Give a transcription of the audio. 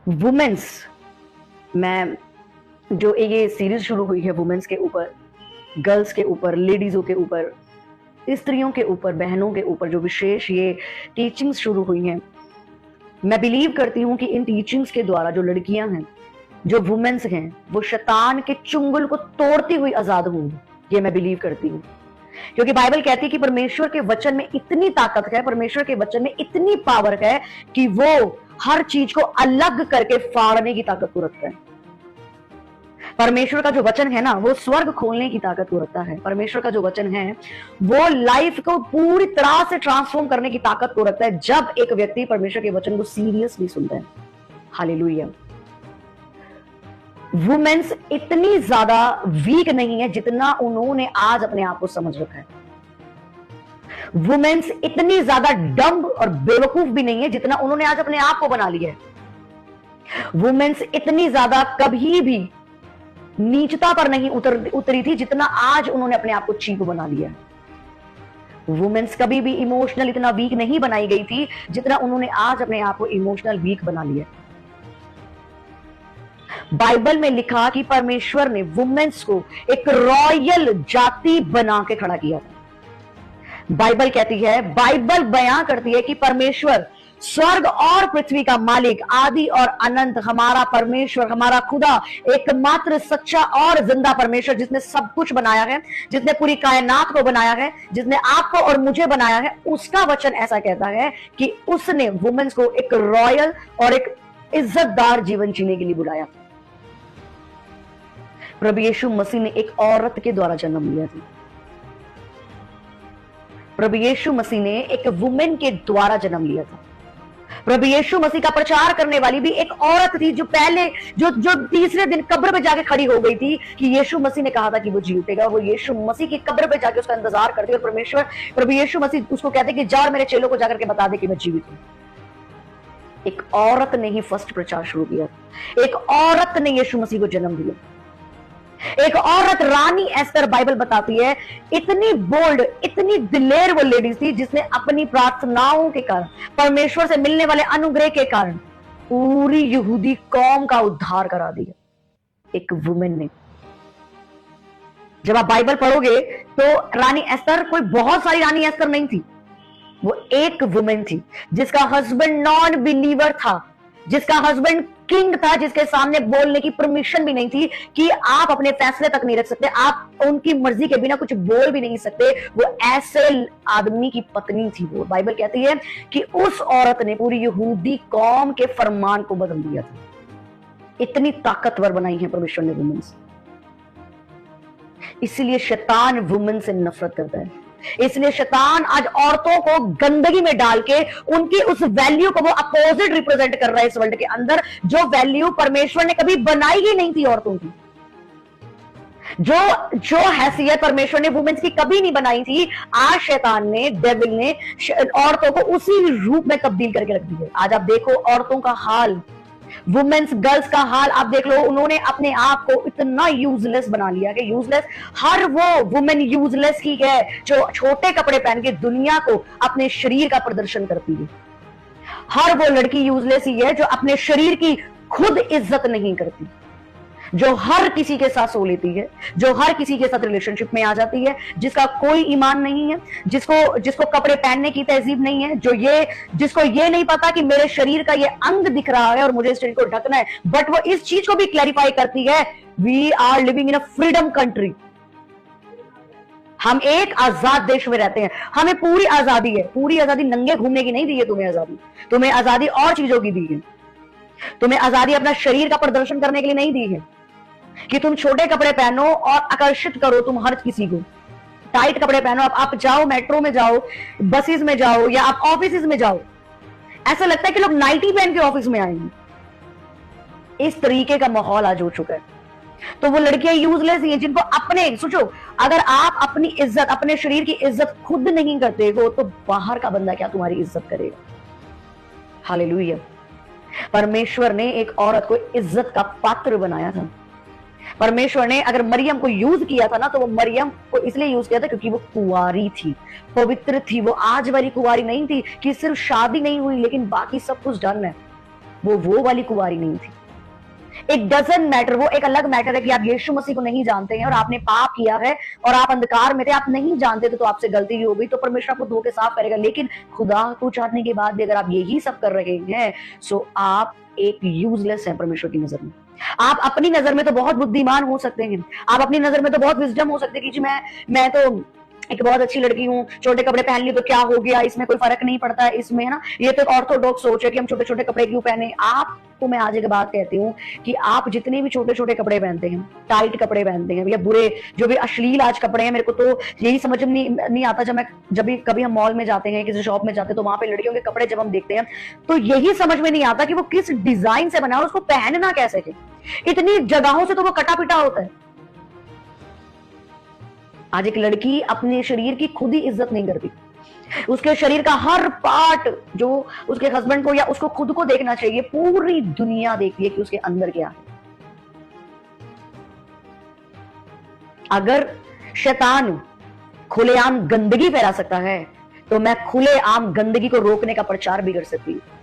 Women's, मैं जो ये सीरीज शुरू हुई है वुमेन्स के ऊपर, गर्ल्स के ऊपर, लेडीजों के ऊपर, स्त्रियों के ऊपर, बहनों के ऊपर जो विशेष ये टीचिंग्स शुरू हुई हैं, मैं बिलीव करती हूँ कि इन टीचिंग्स के द्वारा जो लड़कियां हैं, जो वुमेन्स हैं, वो शैतान के चुंगल को तोड़ती हुई आजाद होंगी। ये मैं बिलीव करती हूँ, क्योंकि बाइबल कहती है कि परमेश्वर के वचन में इतनी ताकत है, परमेश्वर के वचन में इतनी पावर है कि वो हर चीज को अलग करके फाड़ने की ताकत को रखता है। परमेश्वर का जो वचन है ना, वो स्वर्ग खोलने की ताकत को रखता है। परमेश्वर का जो वचन है वो लाइफ को पूरी तरह से ट्रांसफॉर्म करने की ताकत को रखता है, जब एक व्यक्ति परमेश्वर के वचन को सीरियसली सुनता है। हालेलुया। वुमेन्स इतनी ज्यादा वीक नहीं है जितना उन्होंने आज अपने आप को समझ रखा है। वुमेन्स इतनी ज्यादा डम्ब और बेवकूफ भी नहीं है जितना उन्होंने आज अपने आप को बना लिया है। वुमेन्स इतनी ज्यादा कभी भी नीचता पर नहीं उतरी थी जितना आज उन्होंने अपने आप को चीप बना लिया है। वुमेन्स कभी भी इमोशनल इतना वीक नहीं बनाई गई थी जितना उन्होंने आज अपने आप को इमोशनल वीक बना लिया। बाइबल में लिखा कि परमेश्वर ने वुमेन्स को एक रॉयल जाति बना के खड़ा किया था। बाइबल कहती है, बाइबल बयां करती है कि परमेश्वर स्वर्ग और पृथ्वी का मालिक, आदि और अनंत, हमारा परमेश्वर, हमारा खुदा, एकमात्र सच्चा और जिंदा परमेश्वर, जिसने सब कुछ बनाया है, जिसने पूरी कायनात को बनाया है, जिसने आपको और मुझे बनाया है, उसका वचन ऐसा कहता है कि उसने वुमेन्स को एक रॉयल और एक इज्जतदार जीवन जीने के लिए बुलाया। प्रभु यीशु मसीह ने एक औरत के द्वारा जन्म लिया था। प्रभु यीशु मसीह ने एक वुमेन के द्वारा जन्म लिया था। प्रभु यीशु मसीह का प्रचार करने वाली भी एक औरत थी, जो पहले जो तीसरे दिन कब्र पे जाके खड़ी हो गई थी कि यीशु मसीह ने कहा था कि वो जी उठेगा। वो यीशु मसीह की कब्र पे जाके उसका इंतजार करती है और प्रभु यीशु मसीह उसको कहते कि जा मेरे चेलों को जाकर के बता दे कि मैं जीवित हूं। एक औरत ने ही फर्स्ट प्रचार शुरू किया। एक औरत ने यीशु मसीह को जन्म दिया। एक औरत, रानी एस्तर, बाइबल बताती है, इतनी बोल्ड, इतनी दिलेर वो लेडीज थी जिसने अपनी प्रार्थनाओं के कारण, परमेश्वर से मिलने वाले अनुग्रह के कारण पूरी यहूदी कौम का उद्धार करा दिया। एक वुमेन ने। जब आप बाइबल पढ़ोगे तो रानी एस्तर कोई बहुत सारी रानी एस्तर नहीं थी, वो एक वुमेन थी जिसका हस्बैंड नॉन बिलीवर था, जिसका हस्बैंड किंग था, जिसके सामने बोलने की परमिशन भी नहीं थी कि आप अपने फैसले तक नहीं रख सकते, आप उनकी मर्जी के बिना कुछ बोल भी नहीं सकते। वो ऐसे आदमी की पत्नी थी। वो बाइबल कहती है कि उस औरत ने पूरी यहूदी कौम के फरमान को बदल दिया था। इतनी ताकतवर बनाई है परमेश्वर ने वुमेन्स। इसीलिए शैतान वुमेन से नफरत करता है। इसलिए शैतान आज औरतों को गंदगी में डाल के उनकी उस वैल्यू को वो अपोजिट रिप्रेजेंट कर रहा है इस वर्ल्ड के अंदर, जो वैल्यू परमेश्वर ने कभी बनाई ही नहीं थी औरतों की। जो हैसियत परमेश्वर ने वुमेन्स की कभी नहीं बनाई थी, आज शैतान ने, डेविल ने औरतों को उसी रूप में तब्दील करके रख दी है। आज आप देखो औरतों का हाल, वुमेन्स, गर्ल्स का हाल आप देख लो। उन्होंने अपने आप को इतना यूजलेस बना लिया कि यूजलेस, हर वो वुमेन यूजलेस ही है जो छोटे कपड़े पहन के दुनिया को अपने शरीर का प्रदर्शन करती है। हर वो लड़की यूजलेस ही है जो अपने शरीर की खुद इज्जत नहीं करती, जो हर किसी के साथ सो लेती है, जो हर किसी के साथ रिलेशनशिप में आ जाती है, जिसका कोई ईमान नहीं है, जिसको कपड़े पहनने की तहजीब नहीं है, जिसको ये नहीं पता कि मेरे शरीर का ये अंग दिख रहा है और मुझे इस शरीर को ढकना है, बट वो इस चीज को भी क्लैरिफाई करती है, we are living in a freedom country. हम एक आजाद देश में रहते हैं, हमें पूरी आजादी है। पूरी आजादी नंगे घूमने की नहीं दी है तुम्हें आजादी, तुम्हें आजादी और चीजों की दी है। तुम्हें आजादी अपना शरीर का प्रदर्शन करने के लिए नहीं दी है कि तुम छोटे कपड़े पहनो और आकर्षित करो तुम हर किसी को। टाइट कपड़े पहनो, आप जाओ, मेट्रो में जाओ, बसेस में जाओ, या आप ऑफिस में जाओ, ऐसा लगता है कि लोग नाइटी पहन के ऑफिस में आएंगे। इस तरीके का माहौल आज हो चुका है। तो वो लड़कियां यूजलेस ही हैं जिनको अपने, सोचो, अगर आप अपनी इज्जत, अपने शरीर की इज्जत खुद नहीं करते हो तो बाहर का बंदा क्या तुम्हारी इज्जत करेगा। हालेलुया। परमेश्वर ने एक औरत को इज्जत का पात्र बनाया था। परमेश्वर ने अगर मरियम को यूज किया था ना, तो वो मरियम को इसलिए यूज किया था क्योंकि वो कुंवारी थी, पवित्र थी। वो आज वाली कुंवारी नहीं थी कि सिर्फ शादी नहीं हुई लेकिन बाकी सब कुछ डन है। वो वाली कुंवारी नहीं थी। इट डजंट मैटर, वो एक अलग मैटर है कि आप यीशु मसीह को नहीं जानते हैं और आपने पाप किया है और आप अंधकार में थे, आप नहीं जानते थे, तो आपसे गलती भी हो गई, तो परमेश्वर आपको धो के साफ करेगा। लेकिन खुदा को चाहने के बाद भी अगर आप यही सब कर रहे हैं, सो आप एक यूजलेस है परमेश्वर की नजर में। आप अपनी नजर में तो बहुत बुद्धिमान हो सकते हैं, आप अपनी नजर में तो बहुत विजडम हो सकते हैं कि जी मैं तो एक बहुत अच्छी लड़की हूँ, छोटे कपड़े पहन ली तो क्या हो गया, इसमें कोई फर्क नहीं पड़ता है, इसमें है ना, ये तो एक ऑर्थोडॉक्स सोच है कि हम छोटे छोटे कपड़े क्यों पहने। आपको मैं आज एक बात कहती हूँ कि आप जितने भी छोटे छोटे कपड़े पहनते हैं, टाइट कपड़े पहनते हैं या बुरे जो भी अश्लील आज कपड़े हैं, मेरे को तो यही समझ में नहीं आता, जब भी कभी हम मॉल में जाते हैं, किसी शॉप में जाते हैं, तो वहां पे लड़कियों के कपड़े जब हम देखते हैं तो यही समझ में नहीं आता कि वो किस डिजाइन से बना है, उसको पहनना कैसे है। इतनी जगहों से तो वो कटा पिटा होता है। आज एक लड़की अपने शरीर की खुद ही इज्जत नहीं करती, उसके शरीर का हर पार्ट जो उसके हस्बैंड को या उसको खुद को देखना चाहिए, पूरी दुनिया देखती है कि उसके अंदर क्या है। अगर शैतान खुलेआम गंदगी फैला सकता है, तो मैं खुलेआम गंदगी को रोकने का प्रचार भी कर सकती हूँ।